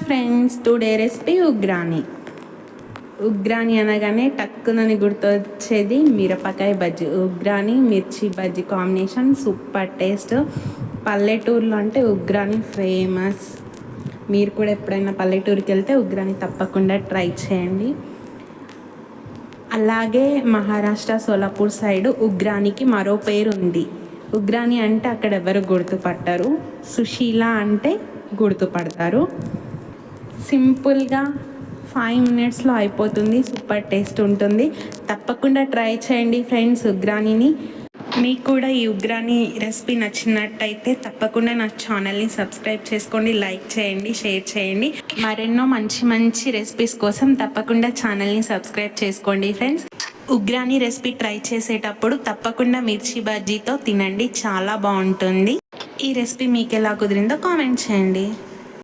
Friends, today recipe ఉగ్రాని. ఉగ్రాని అనగానే టక్కునని గుర్తొచ్చేది మిరపకాయ బజ్జీ. ఉగ్రాని మిర్చి బజ్జీ కాంబినేషన్ సూపర్ టేస్ట్. పల్లెటూరులో అంటే ఉగ్రాని ఫేమస్. మీరు కూడా ఎప్పుడైనా పల్లెటూరుకి వెళ్తే ఉగ్రాని తప్పకుండా ట్రై చేయండి. అలాగే మహారాష్ట్ర సోలాపూర్ సైడు ఉగ్రానికి మరో పేరు ఉంది. ఉగ్రాని అంటే అక్కడ ఎవరు గుర్తుపట్టరు, సుశీల అంటే గుర్తుపడతారు. సింపుల్గా 5 మినిట్స్లో అయిపోతుంది. సూపర్ టేస్ట్ ఉంటుంది. తప్పకుండా ట్రై చేయండి ఫ్రెండ్స్ ఉగ్రానీని. మీకు కూడా ఈ ఉగ్రాని రెసిపీ నచ్చినట్టయితే తప్పకుండా నా ఛానల్ని సబ్స్క్రైబ్ చేసుకోండి, లైక్ చేయండి, షేర్ చేయండి. మరెన్నో మంచి మంచి రెసిపీస్ కోసం తప్పకుండా ఛానల్ని సబ్స్క్రైబ్ చేసుకోండి ఫ్రెండ్స్. ఉగ్రాని రెసిపీ ట్రై చేసేటప్పుడు తప్పకుండా మిర్చి బజ్జీతో తినండి, చాలా బాగుంటుంది. ఈ రెసిపీ మీకు ఎలా కుదిరిందో కామెంట్ చేయండి.